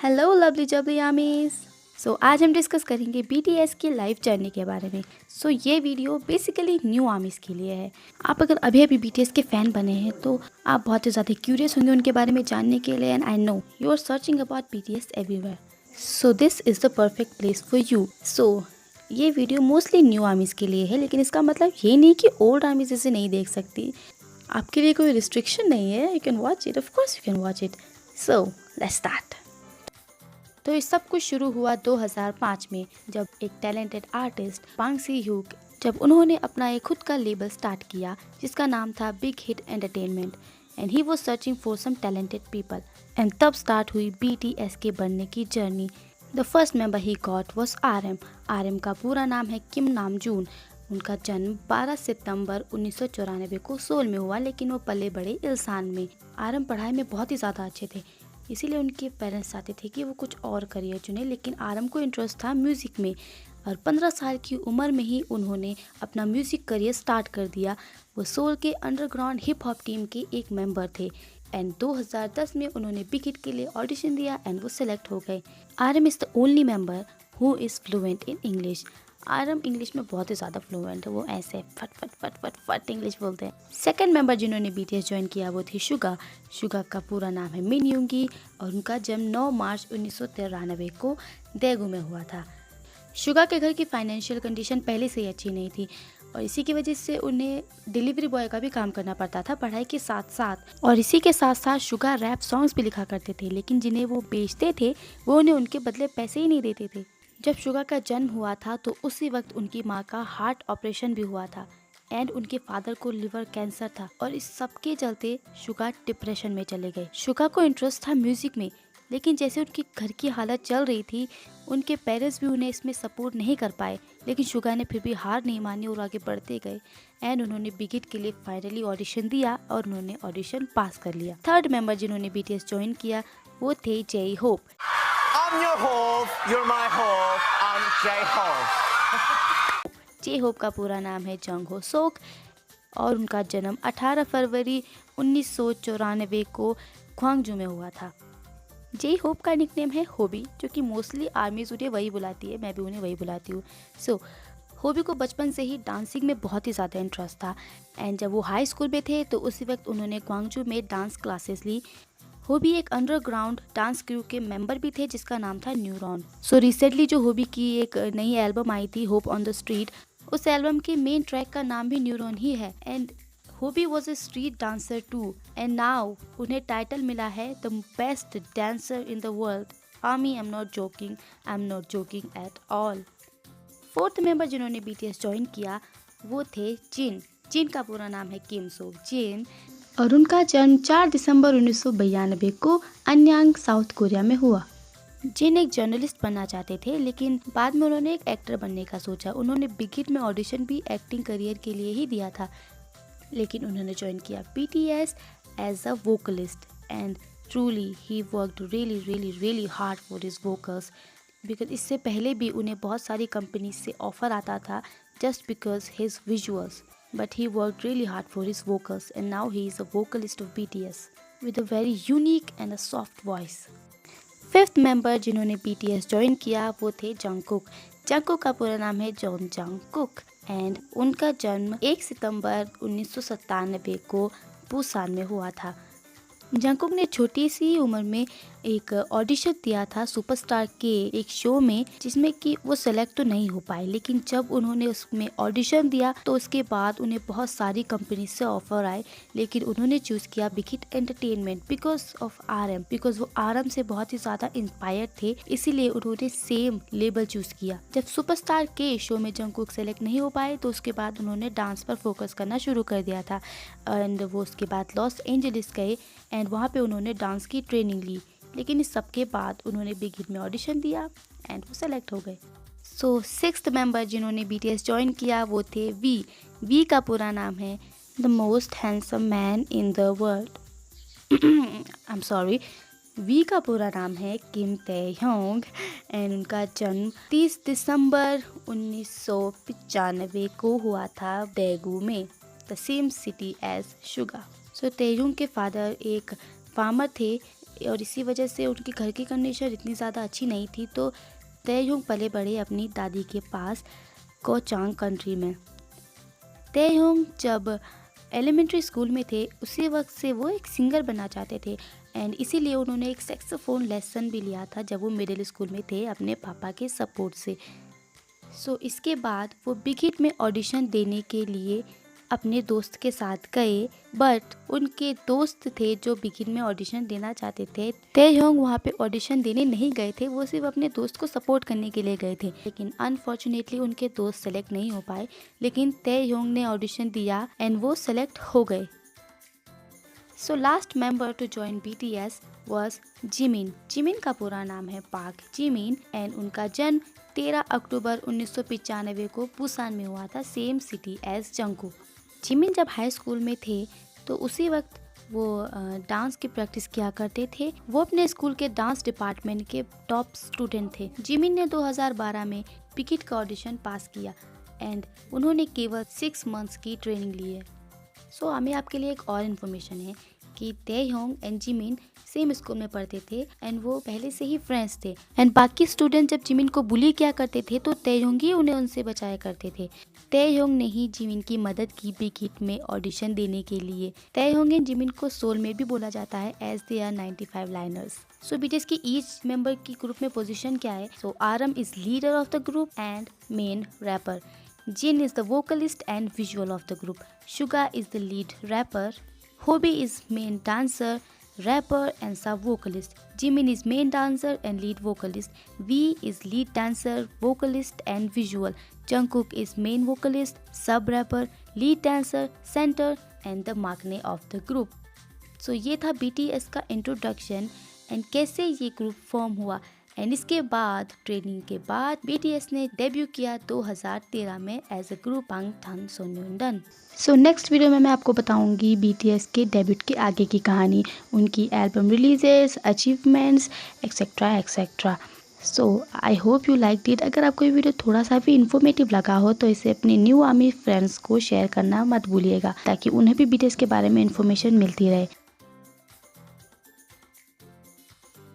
Hello lovely जबली आमीज। आज हम discuss करेंगे बीटीएस की लाइफ जर्नी के बारे में। ये वीडियो बेसिकली न्यू आर्मीज के लिए है। आप अगर अभी अभी बीटीएस के फ़ैन बने हैं तो आप बहुत ही ज़्यादा क्यूरियस होंगे उनके बारे में जानने के लिए, and I know you are searching about BTS everywhere, so this is the perfect place for you. ये वीडियो मोस्टली न्यू आर्मीज़ के लिए है, लेकिन इसका मतलब ये नहीं कि ओल्ड आर्मीज इसे नहीं देख सकती। आपके लिए कोई रिस्ट्रिक्शन नहीं है, you can watch it, of course you can watch it. Let's start. तो ये सब कुछ शुरू हुआ 2005 में, जब एक टैलेंटेड आर्टिस्ट पांग सी ह्यूक, जब उन्होंने अपना एक खुद का लेबल स्टार्ट किया जिसका नाम था Big Hit Entertainment, and he was searching for some talented people, and तब स्टार्ट हुई बीटीएस के बनने की जर्नी। The first member he got was RM. RM का पूरा नाम है किम नामजून। उनका जन्म 12 सितंबर 1994 को सोल में हुआ, लेकिन वो पले बड़े इल्सान में। आरएम पढ़ाई में बहुत ही ज़्यादा अच्छे थे, इसीलिए उनके पेरेंट्स चाहते थे कि वो कुछ और करियर चुने, लेकिन आरम को इंटरेस्ट था म्यूज़िक में, और 15 साल की उम्र में ही उन्होंने अपना म्यूज़िक करियर स्टार्ट कर दिया। वो सोल के अंडरग्राउंड हिप हॉप टीम के एक मेंबर थे, एंड 2010 में उन्होंने बिग हिट के लिए ऑडिशन दिया एंड वो सिलेक्ट हो गए। RM is the only member who is fluent in English. RM English में बहुत ही ज़्यादा फ्लुएंट है, वो ऐसे फट फट फट फट फट इंग्लिश बोलते हैं। सेकंड मेंबर जिन्होंने बीटीएस ज्वाइन किया वो थी शुगा। शुगा का पूरा नाम है मिन यूंगी, और उनका जन्म 9 मार्च 1993 को देगू में हुआ था। शुगा के घर की फाइनेंशियल कंडीशन पहले से ही अच्छी नहीं थी, और इसी की वजह से उन्हें डिलीवरी बॉय का भी काम करना पड़ता था पढ़ाई के साथ साथ। और इसी के साथ साथ शुगा रैप सॉन्ग्स भी लिखा करते थे, लेकिन जिन्हें वो बेचते थे वो उन्हें उनके बदले पैसे ही नहीं देते थे। जब शुगा का जन्म हुआ था तो उसी वक्त उनकी माँ का हार्ट ऑपरेशन भी हुआ था, एंड उनके फादर को लिवर कैंसर था, और इस सब के चलते शुगा डिप्रेशन में चले गए। शुगा को इंटरेस्ट था म्यूजिक में, लेकिन जैसे उनके घर की हालत चल रही थी, उनके पेरेंट्स भी उन्हें इसमें सपोर्ट नहीं कर पाए, लेकिन शुगा ने फिर भी हार नहीं मानी और आगे बढ़ते गए, एंड उन्होंने बिग हिट के लिए फाइनली ऑडिशन दिया और उन्होंने ऑडिशन पास कर लिया। थर्ड मेंबर जिन्होंने बीटीएस ज्वाइन किया वो थे J Hope. I'm your hope, you're my hope, I'm J-Hope. J Hope का पूरा नाम है जंग हो सोक, और उनका जन्म 18 फरवरी 1994 को ख्वांगजू में हुआ था। जे होप का निकनेम है होबी, जो कि मोस्टली आर्मीज उन्हें वही बुलाती है, मैं भी उन्हें वही बुलाती हूँ। होबी को बचपन से ही डांसिंग में बहुत ही ज़्यादा इंटरेस्ट था, एंड जब वो हाई स्कूल में थे तो उसी वक्त उन्होंने ग्वांगजू में डांस क्लासेस ली। होबी एक अंडरग्राउंड डांस क्रू के मेंबर भी थे जिसका नाम था न्यूरॉन। रिसेंटली जो होबी की एक नई एल्बम आई थी होप ऑन द स्ट्रीट, उस एल्बम के मेन ट्रैक का नाम भी न्यूरॉन ही है, and Hobi was a street dancer too, and now उन्हें टाइटल मिला है the best dancer in the world. Army, I am not joking at all. Fourth member जिन्होंने बीटीएस ज्वाइन किया वो थे जिन। जिन का पूरा नाम है किम सो जिन, और उनका जन्म 4 दिसंबर 1992 को अन्यांग, साउथ कोरिया में हुआ। जिन एक जर्नलिस्ट बनना चाहते थे, लेकिन बाद में उन्होंने एक एक्टर बनने का सोचा। उन्होंने बिग हिट में ऑडिशन भी एक्टिंग करियर के लिए ही दिया था, लेकिन उन्होंने ज्वाइन किया BTS as a vocalist, and truly he worked really hard for his vocals, because इससे पहले भी उन्हें बहुत सारी कंपनी से ऑफर आता था just because his visuals, but he worked really hard for his vocals, and now he is a vocalist of BTS with a very unique and a soft voice. Fifth member जिन्होंने BTS join किया वो थे Jungkook. Jungkook का पूरा नाम है John Jungkook, and उनका जन्म 1 सितंबर 1997 को बुसान में हुआ था। जंगकुक ने छोटी सी उम्र में एक ऑडिशन दिया था सुपरस्टार के एक शो में, जिसमें कि वो सेलेक्ट तो नहीं हो पाए, लेकिन जब उन्होंने उसमें ऑडिशन दिया तो उसके बाद उन्हें बहुत सारी कंपनी से ऑफर आए, लेकिन उन्होंने चूज़ किया big Hit entertainment because of RM, because वो आरएम से बहुत ही ज़्यादा इंस्पायर्ड थे, इसीलिए उन्होंने सेम लेबल चूज़ किया। जब सुपरस्टार के शो में जंगकुक सेलेक्ट नहीं हो पाए तो उसके बाद उन्होंने डांस पर फोकस करना शुरू कर दिया था, एंड वो उसके बाद लॉस एंजलिस गए, एंड वहाँ पे उन्होंने डांस की ट्रेनिंग ली, लेकिन इस सब के बाद उन्होंने बिग हिट में ऑडिशन दिया एंड वो सेलेक्ट हो गए। सिक्स्थ मेंबर जिन्होंने बीटीएस ज्वाइन किया वो थे वी। वी का पूरा नाम है the most handsome man in the world. I am sorry, V का पूरा नाम है किम ताehyung, एंड उनका जन्म 30 दिसंबर 1995 को हुआ था डेगू में, the same city as Suga. ताehyung के फादर एक फार्मर थे, और इसी वजह से उनके घर की कंडीशन इतनी ज़्यादा अच्छी नहीं थी। तो तयहोंग पले बड़े अपनी दादी के पास कोचांग कंट्री में। तयहोंग जब एलिमेंट्री स्कूल में थे उसी वक्त से वो एक सिंगर बनना चाहते थे एंड इसीलिए उन्होंने एक सैक्सोफोन लेसन भी लिया था जब वो मिडिल स्कूल में थे अपने पापा के सपोर्ट से। सो इसके बाद वो बिग हिट में ऑडिशन देने के लिए अपने दोस्त के साथ गए, बट उनके दोस्त थे जो बिग हिट में ऑडिशन देना चाहते थे। तयहोंग वहाँ पे ऑडिशन देने नहीं गए थे, वो सिर्फ अपने दोस्त को सपोर्ट करने के लिए गए थे। लेकिन अनफॉर्चुनेटली उनके दोस्त सेलेक्ट नहीं हो पाए, लेकिन तयहोंग ने ऑडिशन दिया एंड वो सेलेक्ट हो गए। So last member to join BTS was Jimin. Jimin का पूरा नाम है पार्क जिमिन एंड उनका जन्म 13 अक्टूबर 1995 को बुसान में हुआ था, same city as Jungkook. Jimin जब हाई स्कूल में थे तो उसी वक्त वो डांस की प्रैक्टिस किया करते थे। वो अपने स्कूल के डांस डिपार्टमेंट के टॉप स्टूडेंट थे। जिमिन ने 2012 में बिग हिट का ऑडिशन पास किया एंड उन्होंने केवल 6 मंथ्स की ट्रेनिंग ली है। सो हमें आपके लिए एक और इन्फॉर्मेशन है कि तयहोंग एंड जिमिन सेम स्कूल में पढ़ते थे एंड वो पहले से ही फ्रेंड्स थे एंड बाकी स्टूडेंट जब जिमिन को बुली किया करते थे तो तयहोंग ही उन्हें उनसे बचाया करते थे। तयहोंग ने ही जिमिन की मदद की बिग हिट में ऑडिशन देने के लिए। तयहोंग एंड जिमिन को सोलमेट भी बोला जाता है as they are 95 liners. So BTS की ईच मेंबर की ग्रुप में पोजीशन क्या है? So RM is leader of the group and main rapper. Jin is the vocalist and visual of the group. Suga is the lead rapper. Hobi is main dancer, rapper and sub-vocalist. Jimin is main dancer and lead vocalist. V is lead dancer, vocalist and visual. Jungkook is main vocalist, sub-rapper, lead dancer, center and the maknae of the group. So ये था BTS का introduction and कैसे ये group form हुआ and इसके बाद training के बाद BTS ने डेब्यू किया 2013 में as a group Bangtan Sonyeondan. So next video में मैं आपको बताऊंगी BTS के डेब्यूट के आगे की कहानी, उनकी album releases, achievements etcetera etcetera. So I hope you like it. अगर आपको ये वीडियो थोड़ा सा भी इन्फॉर्मेटिव लगा हो तो इसे अपने न्यू आर्मी फ्रेंड्स को शेयर करना मत भूलिएगा ताकि उन्हें भी BTS के बारे में इन्फॉर्मेशन मिलती रहे।